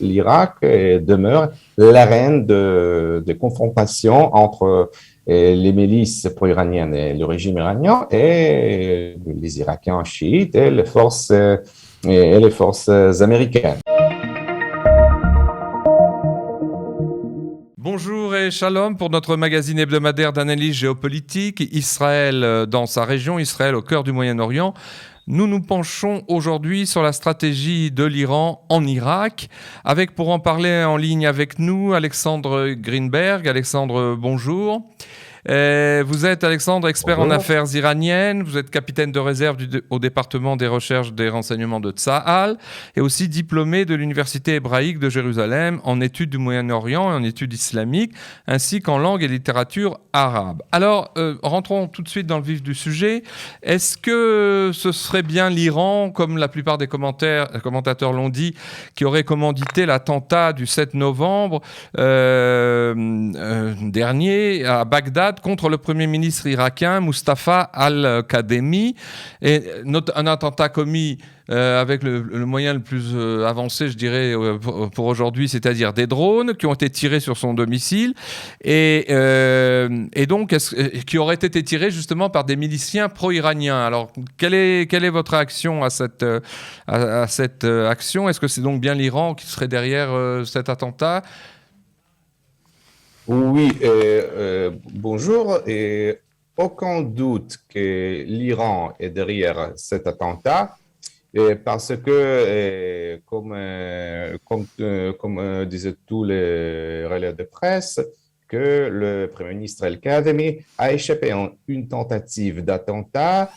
l'Irak demeure l'arène de confrontation entre les milices pro-iraniennes et le régime iranien et les Irakiens chiites et les forces américaines. Bonjour et shalom pour notre magazine hebdomadaire d'analyse géopolitique. Israël dans sa région, Israël au cœur du Moyen-Orient. Nous nous penchons aujourd'hui sur la stratégie de l'Iran en Irak, avec pour en parler en ligne avec nous Alexandre Greenberg. Alexandre, bonjour. Vous êtes, Alexandre, expert en Bonjour. affaires iraniennes, vous êtes capitaine de réserve au département des recherches des renseignements de Tsahal et aussi diplômé de l'Université hébraïque de Jérusalem en études du Moyen-Orient et en études islamiques, ainsi qu'en langue et littérature arabe. Alors, rentrons tout de suite dans le vif du sujet. Est-ce que ce serait bien l'Iran, comme la plupart des commentateurs l'ont dit, qui aurait commandité l'attentat du 7 novembre dernier à Bagdad contre le Premier ministre irakien Mustafa al-Kadhimi, et un attentat commis avec le moyen le plus avancé, je dirais, pour aujourd'hui, c'est-à-dire des drones qui ont été tirés sur son domicile et donc qui auraient été tirés justement par des miliciens pro-iraniens. Alors, quelle est votre réaction à cette action? Est-ce que c'est donc bien l'Iran qui serait derrière cet attentat? Oui, bonjour. Et aucun doute que l'Iran est derrière cet attentat, parce que, comme disaient tous les relais de presse, que le Premier ministre El-Kadhimi a échappé à une tentative d'attentat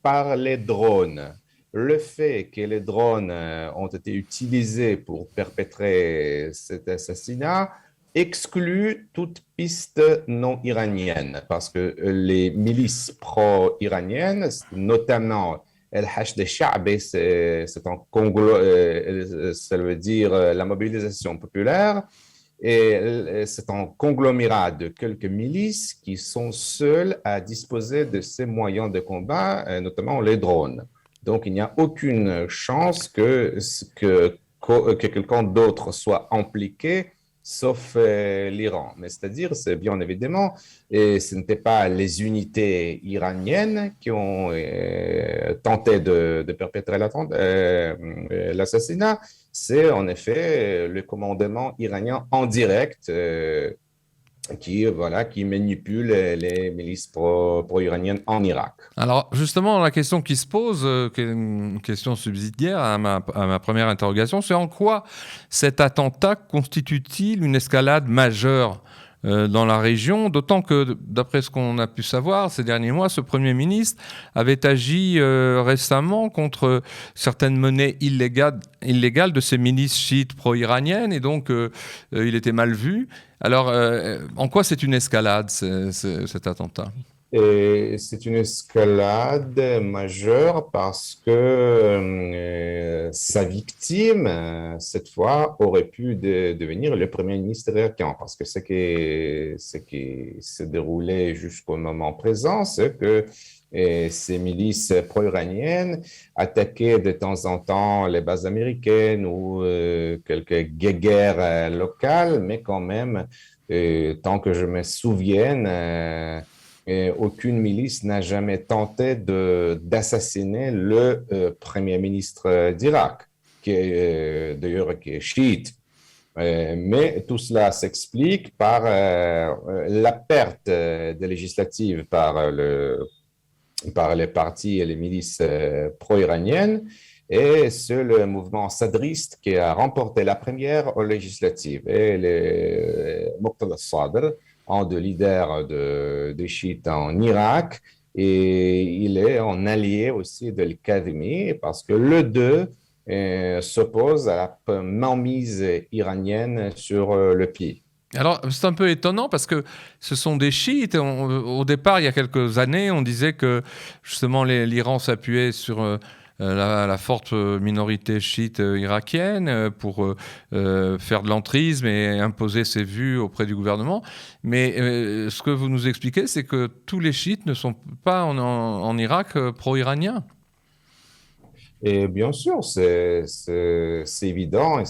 par les drones. Le fait que les drones ont été utilisés pour perpétrer cet assassinat exclut toute piste non iranienne, parce que les milices pro-iraniennes, notamment El Hashd al-Sha'bi, ça veut dire la mobilisation populaire, et c'est un conglomérat de quelques milices qui sont seules à disposer de ces moyens de combat, notamment les drones. Donc, il n'y a aucune chance que quelqu'un d'autre soit impliqué, sauf l'Iran. Mais c'est-à-dire, c'est bien évidemment, et ce n'étaient pas les unités iraniennes qui ont tenté de perpétrer l'assassinat, c'est en effet le commandement iranien en direct qui manipule les milices pro-iraniennes en Irak. Alors justement, la question qui se pose, qui est une question subsidiaire à ma première interrogation, c'est en quoi cet attentat constitue-t-il une escalade majeure dans la région, d'autant que, d'après ce qu'on a pu savoir ces derniers mois, ce Premier ministre avait agi récemment contre certaines monnaies illégales de ces milices chiites pro-iraniennes, et donc il était mal vu. Alors, en quoi c'est une escalade, cet attentat ? Et c'est une escalade majeure parce que sa victime, cette fois, aurait pu devenir le Premier ministre irakien. Parce que ce qui se déroulait jusqu'au moment présent, c'est que ces milices pro-iraniennes attaquaient de temps en temps les bases américaines ou quelques guerres locales, mais quand même, tant que je me souvienne, et aucune milice n'a jamais tenté d'assassiner le premier ministre d'Irak, qui est d'ailleurs qui est chiite. Mais tout cela s'explique par la perte des législatives par les partis et les milices pro-iraniennes. Et c'est le mouvement sadriste qui a remporté la première aux législatives. Et les Muqtada Sadr, un des leaders des chiites en Irak, et il est un allié aussi de Al-Kadhimi parce que les deux s'opposent à la mainmise iranienne sur le pays. Alors, c'est un peu étonnant parce que ce sont des chiites. Au départ, il y a quelques années, on disait que justement l'Iran s'appuyait sur la forte minorité chiite irakienne pour faire de l'entrisme et imposer ses vues auprès du gouvernement. Mais ce que vous nous expliquez, c'est que tous les chiites ne sont pas en Irak pro-iraniens. Et bien sûr, c'est évident et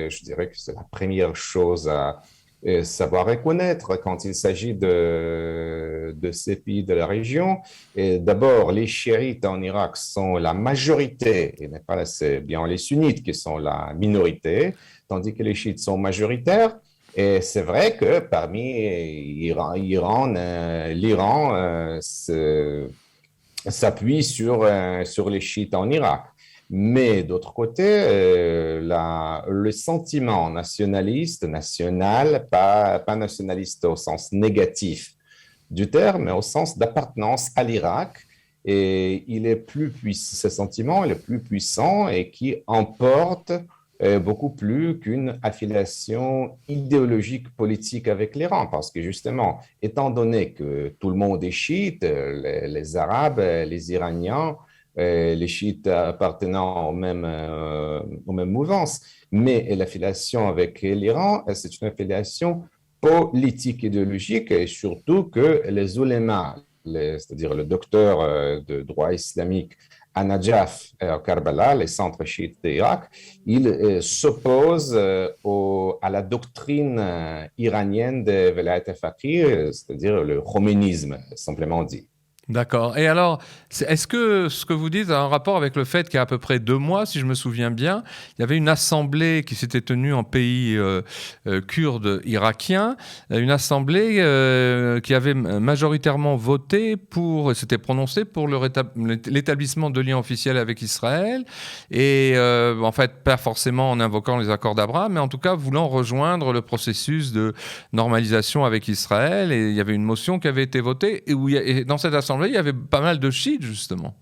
je dirais que c'est la première chose à savoir reconnaître quand il s'agit de ces pays de la région. Et d'abord, les chiites en Irak sont la majorité, et n'est pas c'est bien les sunnites qui sont la minorité, tandis que les chiites sont majoritaires. Et c'est vrai que parmi l'Iran s'appuie sur les chiites en Irak. Mais d'autre côté, le sentiment nationaliste, national, pas nationaliste au sens négatif du terme, mais au sens d'appartenance à l'Irak, et il est plus puissant, ce sentiment est le plus puissant et qui emporte beaucoup plus qu'une affiliation idéologique politique avec l'Iran, parce que justement, étant donné que tout le monde est chiite, les Arabes, les Iraniens, les chiites appartenant aux mêmes mouvances, mais l'affiliation avec l'Iran, c'est une affiliation politique idéologique et surtout que les oulémas, c'est-à-dire le docteur de droit islamique à Najaf et à Karbala, les centres chiites d'Irak, ils s'opposent à la doctrine iranienne de Velayat al-Faqih, c'est-à-dire le khoménisme, simplement dit. D'accord. Et alors, est-ce que ce que vous dites a un rapport avec le fait qu'il y a à peu près 2 mois, si je me souviens bien, il y avait une assemblée qui s'était tenue en pays kurde irakien, une assemblée qui avait majoritairement voté pour, s'était prononcée pour l'établissement de liens officiels avec Israël, et en fait, pas forcément en invoquant les accords d'Abraham, mais en tout cas voulant rejoindre le processus de normalisation avec Israël, et il y avait une motion qui avait été votée, et dans cette assemblée, il y avait pas mal de chiites, justement.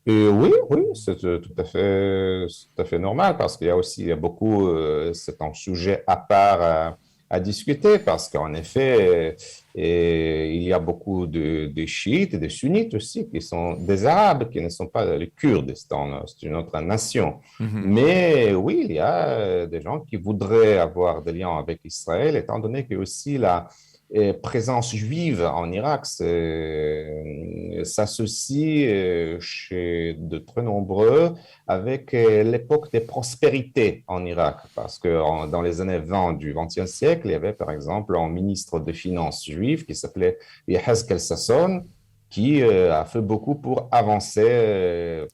Et oui, oui, c'est tout à fait normal parce il y a beaucoup, c'est un sujet à part à discuter parce qu'en effet, il y a beaucoup de chiites et de sunnites aussi qui sont des Arabes, qui ne sont pas les Kurdes, c'est une autre nation. Mhm. Mais oui, il y a des gens qui voudraient avoir des liens avec Israël, étant donné que aussi présence juive en Irak s'associe chez de très nombreux avec l'époque des prospérités en Irak. Parce que dans les années 20 du XXe siècle, il y avait par exemple un ministre des Finances juif qui s'appelait Yehezkel Sasson, qui a fait beaucoup pour avancer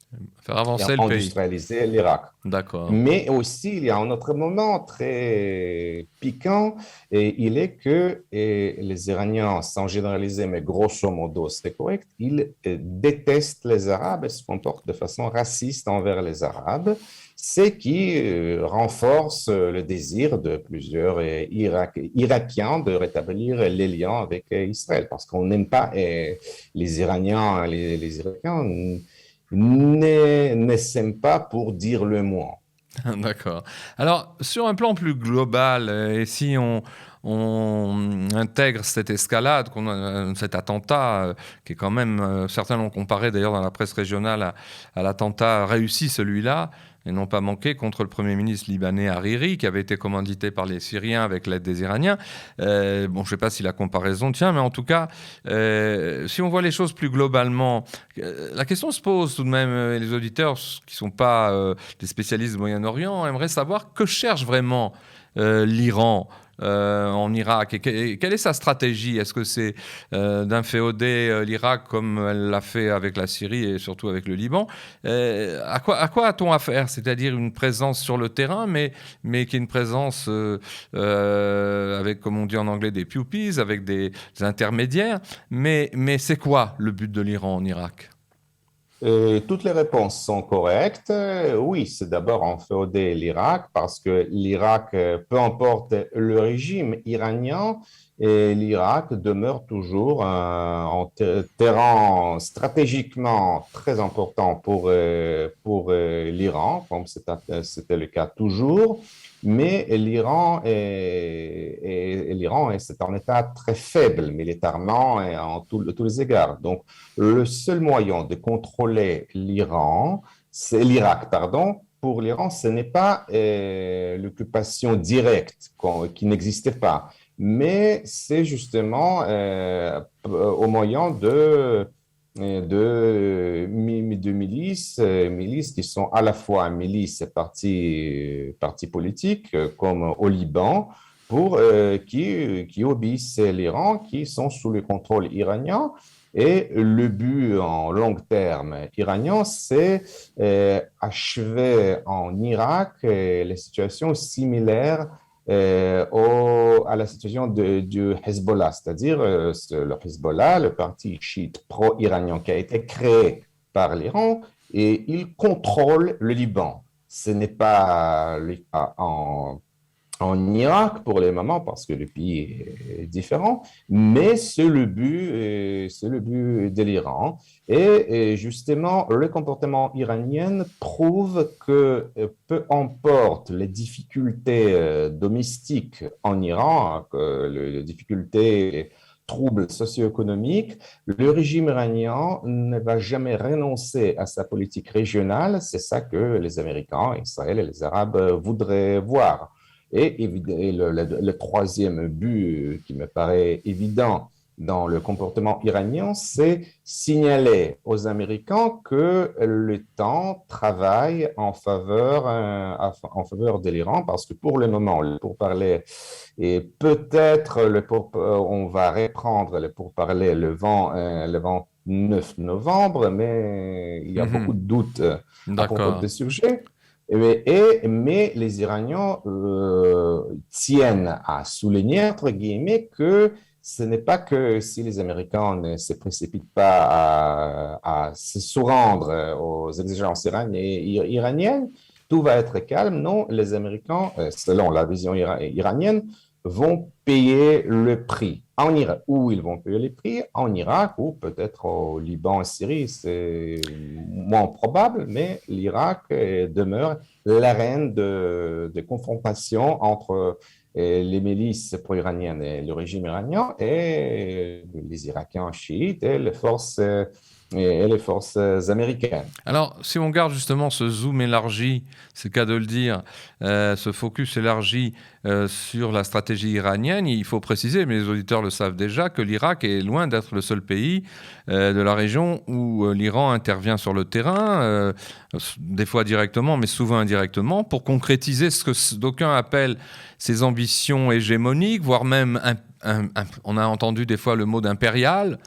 Faire et avancer le pays. industrialiser l'Irak. D'accord. Mais aussi, il y a un autre moment très piquant, et il est que les Iraniens, sans généraliser, mais grosso modo, c'est correct, ils détestent les Arabes et se comportent de façon raciste envers les Arabes, ce qui renforce le désir de plusieurs Irakiens de rétablir les liens avec Israël, parce qu'on n'aime pas les Iraniens, les Irakiens ne s'aiment pas pour dire le moins. D'accord. Alors, sur un plan plus global, et si on intègre cette escalade, cet attentat, qui est quand même, certains l'ont comparé d'ailleurs dans la presse régionale à l'attentat réussi, celui-là, et non pas manqué, contre le Premier ministre libanais Hariri, qui avait été commandité par les Syriens avec l'aide des Iraniens. Bon, je ne sais pas si la comparaison tient, mais en tout cas, si on voit les choses plus globalement, la question se pose tout de même, et les auditeurs qui ne sont pas des spécialistes du Moyen-Orient aimeraient savoir que cherche vraiment l'Iran en Irak, et quelle est sa stratégie? Est-ce que c'est d'inféoder l'Irak comme elle l'a fait avec la Syrie et surtout avec le Liban? À quoi a-t-on affaire? C'est-à-dire une présence sur le terrain, mais qui est une présence avec, comme on dit en anglais, des pupies, avec des intermédiaires. Mais c'est quoi le but de l'Iran en Irak? Toutes les réponses sont correctes. Oui, c'est d'abord enfeuder l'Irak parce que l'Irak, peu importe le régime iranien, et l'Irak demeure toujours un terrain stratégiquement très important pour l'Iran, comme c'était le cas toujours. Mais c'est un État très faible militairement et en tous les égards. Donc, le seul moyen de contrôler c'est l'Irak, pardon. Pour l'Iran, ce n'est pas l'occupation directe qui n'existait pas, mais c'est justement au moyen de milices qui sont à la fois milices et partis politiques, comme au Liban, qui obéissent à l'Iran, qui sont sous le contrôle iranien. Et le but en long terme iranien, c'est achever en Irak les situations similaires à la situation du Hezbollah, c'est-à-dire le Hezbollah, le parti chiite pro-iranien qui a été créé par l'Iran, et il contrôle le Liban. Ce n'est pas en Irak pour le moment parce que le pays est différent, mais c'est le but de l'Iran. Et justement, le comportement iranien prouve que peu importe les difficultés domestiques en Iran, que les difficultés, les troubles socio-économiques, le régime iranien ne va jamais renoncer à sa politique régionale. C'est ça que les Américains, Israël et les Arabes voudraient voir. Et le troisième but qui me paraît évident dans le comportement iranien, c'est signaler aux Américains que le temps travaille en faveur de l'Iran, parce que pour le moment, le pourparler, et peut-être on va reprendre le pourparler le 29 novembre, mais il y a beaucoup Mhm. de doutes à propos de D'accord. ce sujet. Mais les Iraniens tiennent à souligner, entre guillemets, que ce n'est pas que si les Américains ne se précipitent pas à se sous-rendre aux exigences iraniennes, tout va être calme. Non, les Américains, selon la vision iranienne, vont payer le prix en Irak, où ils vont payer les prix en Irak ou peut-être au Liban, en Syrie, c'est moins probable, mais l'Irak demeure l'arène de confrontation entre les milices pro-iraniennes et le régime iranien et les Irakiens chiites et les forces américaines. Alors, si on garde justement ce zoom élargi, c'est le cas de le dire, ce focus élargi sur la stratégie iranienne, il faut préciser, mais les auditeurs le savent déjà, que l'Irak est loin d'être le seul pays de la région où l'Iran intervient sur le terrain, des fois directement, mais souvent indirectement, pour concrétiser ce que d'aucuns appellent ses ambitions hégémoniques, voire même, on a entendu des fois le mot d'impérial.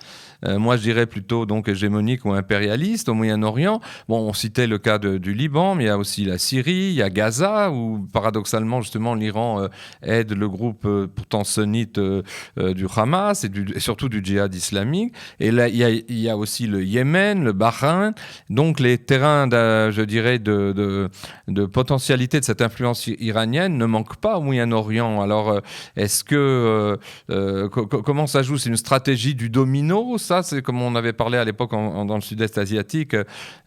Moi, je dirais plutôt donc hégémonique ou impérialiste au Moyen-Orient. Bon, on citait le cas du Liban, mais il y a aussi la Syrie, il y a Gaza, où paradoxalement, justement, l'Iran aide le groupe pourtant sunnite du Hamas et surtout du djihad islamique. Et là, il y a aussi le Yémen, le Bahreïn. Donc, les terrains, je dirais, de potentialité de cette influence iranienne ne manquent pas au Moyen-Orient. Alors, est-ce que comment ça joue? C'est une stratégie du domino, ça, c'est comme on avait parlé à l'époque dans le sud-est asiatique,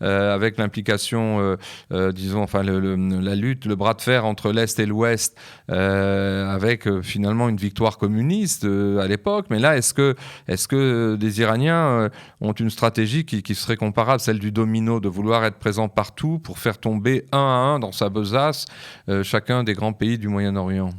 avec l'implication, disons, enfin, la lutte, le bras de fer entre l'Est et l'Ouest, avec finalement une victoire communiste à l'époque. Mais là, est-ce que les Iraniens ont une stratégie qui serait comparable à celle du domino, de vouloir être présent partout pour faire tomber un à un dans sa besace chacun des grands pays du Moyen-Orient?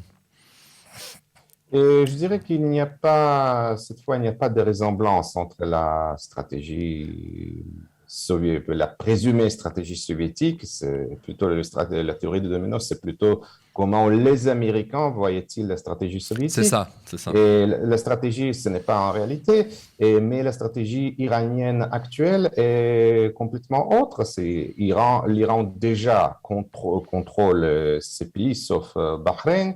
Et je dirais qu'il n'y a pas, cette fois, il n'y a pas de ressemblance entre la stratégie soviétique, la présumée stratégie soviétique, c'est plutôt la théorie du domino, c'est plutôt comment les Américains voyaient-ils la stratégie C'est soviétique. ça, c'est ça. Et la stratégie, ce n'est pas en réalité, mais la stratégie iranienne actuelle est complètement autre. L'Iran déjà contrôle ces pays, sauf Bahreïn.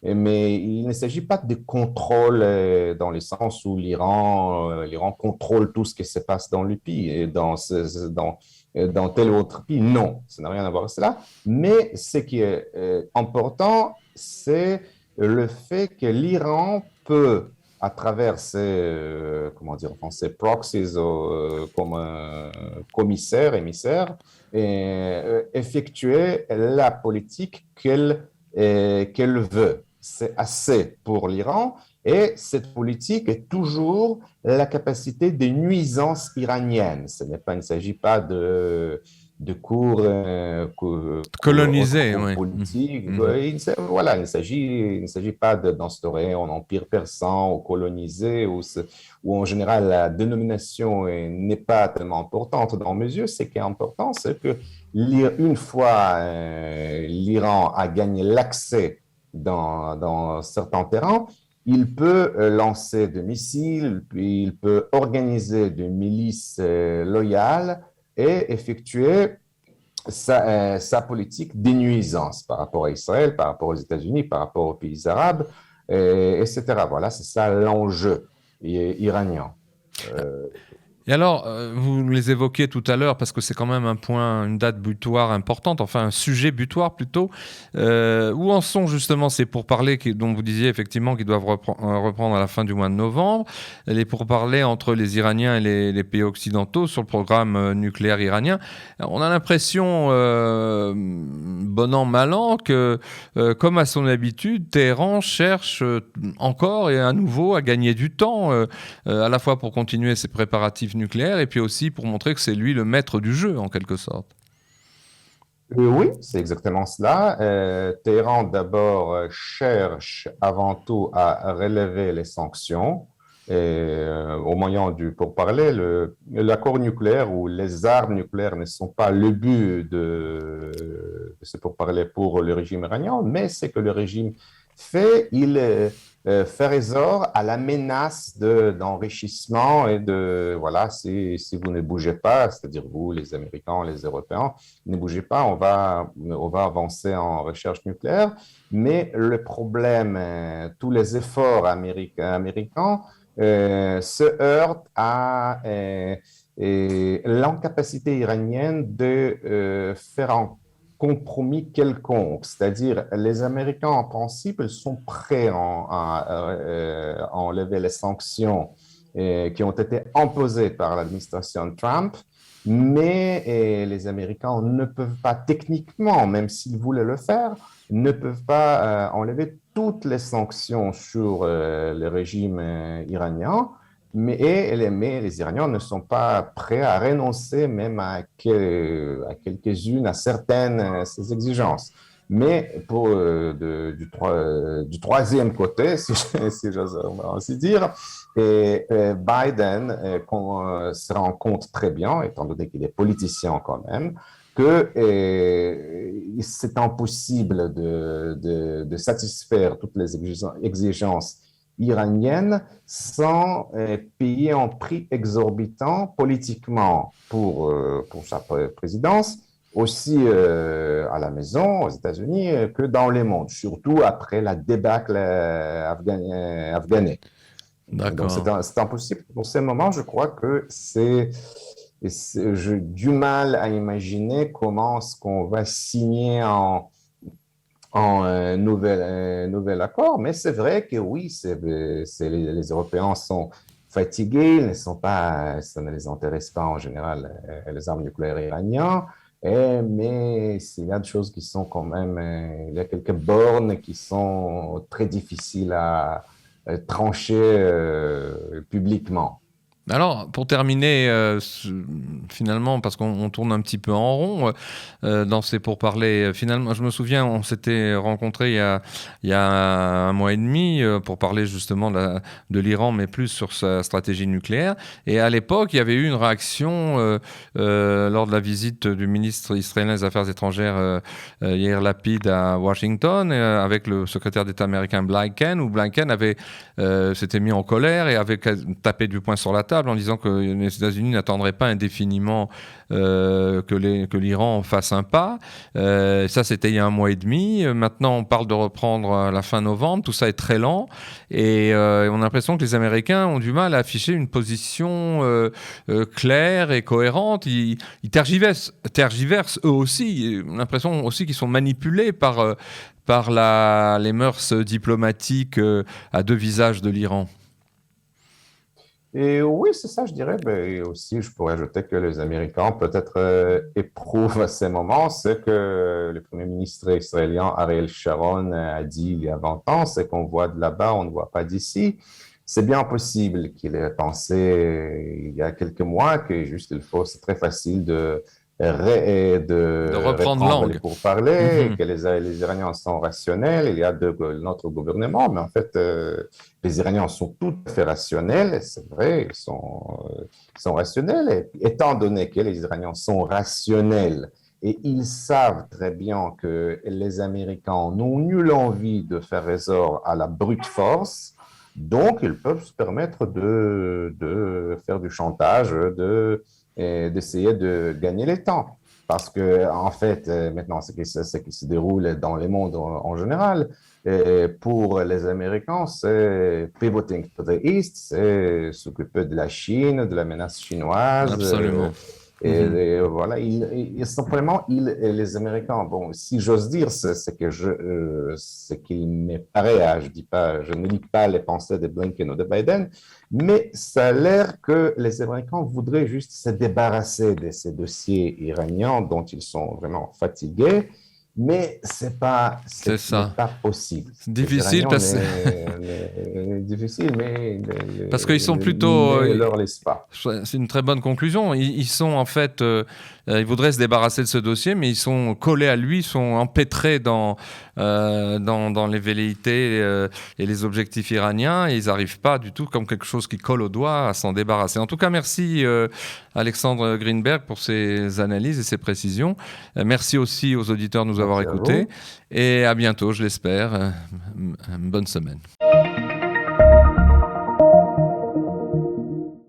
Mais il ne s'agit pas de contrôle dans le sens où l'Iran contrôle tout ce qui se passe dans le pays et dans tel autre pays. Non, ça n'a rien à voir avec cela. Mais ce qui est important, c'est le fait que l'Iran peut, à travers comment dire en français, proxies, comme commissaire, émissaire, effectuer la politique qu'elle veut. C'est assez pour l'Iran et cette politique est toujours la capacité de nuisance iranienne. Il ne s'agit pas de cours, Colonisé, cours oui. politiques. Mhm. Voilà, il ne s'agit pas d'instaurer un empire persan ou colonisé, ou en général la dénomination n'est pas tellement importante dans mes yeux. Ce qui est important, c'est que une fois l'Iran a gagné l'accès dans certains terrains, il peut lancer des missiles, puis il peut organiser des milices loyales et effectuer sa politique de nuisance par rapport à Israël, par rapport aux États-Unis, par rapport aux pays arabes, etc. Voilà, c'est ça l'enjeu iranien. Euh, Et alors, vous les évoquiez tout à l'heure parce que c'est quand même un point, une date butoir importante, enfin un sujet butoir plutôt. Où en sont justement ces pourparlers dont vous disiez effectivement qu'ils doivent reprendre à la fin du mois de novembre, les pourparlers entre les Iraniens et les pays occidentaux sur le programme nucléaire iranien. On a l'impression, bon an mal an, que comme à son habitude, Téhéran cherche encore et à nouveau à gagner du temps, à la fois pour continuer ses préparatifs nucléaire et puis aussi pour montrer que c'est lui le maître du jeu en quelque sorte. oui, c'est exactement cela. Téhéran d'abord cherche avant tout à relever les sanctions au moyen du pourparler. L'accord nucléaire ou les armes nucléaires ne sont pas le but de ce pourparler pour le régime iranien, mais c'est que le régime fait, il fait résort à la menace d'enrichissement et de, voilà, si vous ne bougez pas, c'est-à-dire vous, les Américains, les Européens, ne bougez pas, on va avancer en recherche nucléaire. Mais le problème, tous les efforts américains se heurtent à l'incapacité iranienne de faire un compromis quelconque. C'est-à-dire, les Américains, en principe, ils sont prêts à enlever les sanctions qui ont été imposées par l'administration Trump, mais les Américains ne peuvent pas techniquement, même s'ils voulaient le faire, ne peuvent pas enlever toutes les sanctions sur le régime iranien, mais les Iraniens ne sont pas prêts à renoncer même à quelques-unes, à certaines ces exigences. Mais pour du troisième côté, si j'ose ainsi dire, Biden se rend compte très bien, étant donné qu'il est politicien quand même, que c'est impossible de satisfaire toutes les exigences iraniennes sans payer un prix exorbitant politiquement pour sa présidence, aussi à la maison, aux États-Unis, que dans le monde, surtout après la débâcle afghane. Donc, D'accord. c'est impossible. Pour ce moment, je crois que j'ai du mal à imaginer comment est-ce qu'on va signer en nouvel accord, mais c'est vrai que oui, les Européens sont fatigués, ils ne sont pas, ça ne les intéresse pas en général, les armes nucléaires iraniennes, mais il y a des choses qui sont quand même, il y a quelques bornes qui sont très difficiles à trancher publiquement. Alors, pour terminer, finalement, parce qu'on tourne un petit peu en rond dans ces pourparlers, finalement, je me souviens, on s'était rencontrés il y a un mois et demi pour parler justement de l'Iran, mais plus sur sa stratégie nucléaire. Et à l'époque, il y avait eu une réaction lors de la visite du ministre israélien des Affaires étrangères, Yair Lapid, à Washington, avec le secrétaire d'État américain Blinken, où Blinken s'était mis en colère et avait tapé du poing sur la table en disant que les États-Unis n'attendraient pas indéfiniment que l'Iran fasse un pas. Ça, c'était il y a un mois et demi. Maintenant, on parle de reprendre à la fin novembre. Tout ça est très lent. Et on a l'impression que les Américains ont du mal à afficher une position claire et cohérente. Ils tergiversent eux aussi. On a l'impression aussi qu'ils sont manipulés par les mœurs diplomatiques à deux visages de l'Iran. Et oui, c'est ça, je dirais. Ben, et aussi, je pourrais ajouter que les Américains peut-être éprouvent à ces moments ce que le Premier ministre israélien Ariel Sharon a dit il y a 20 ans, c'est qu'on voit de là-bas, on ne voit pas d'ici. C'est bien possible qu'il ait pensé il y a quelques mois que juste il faut, c'est très facile de De reprendre langue. les pourparlers, Mhm. que les Iraniens sont rationnels, il y a notre gouvernement, mais en fait, les Iraniens sont tout à fait rationnels, c'est vrai, ils sont rationnels, et étant donné que les Iraniens sont rationnels, et ils savent très bien que les Américains n'ont nulle envie de faire ressort à la brute force, donc ils peuvent se permettre de faire du chantage, d'essayer de gagner le temps. Parce que, en fait, maintenant, ce qui se déroule dans le monde en général, pour les Américains, c'est pivoting to the East, c'est s'occuper de la Chine, de la menace chinoise, Absolument. Mhm. et voilà, simplement, les Américains, bon, si j'ose dire, ce qu'il me paraît, je dis pas, je ne lis pas les pensées de Blinken ou de Biden, mais ça a l'air que les Américains voudraient juste se débarrasser de ces dossiers iraniens dont ils sont vraiment fatigués, mais ce C'est n'est ça. pas possible. C'est Les difficile Iraniens, difficile, mais parce qu'ils sont plutôt. ne leur laisse pas. C'est une très bonne conclusion. Ils sont en fait, ils voudraient se débarrasser de ce dossier, mais ils sont collés à lui, ils sont empêtrés dans les velléités et les objectifs iraniens, et ils n'arrivent pas du tout, comme quelque chose qui colle au doigt, à s'en débarrasser. En tout cas, merci Alexandre Greenberg pour ces analyses et ces précisions. Merci aussi aux auditeurs de nous avoir Merci à écoutés, vous. et à bientôt, je l'espère. Bonne semaine.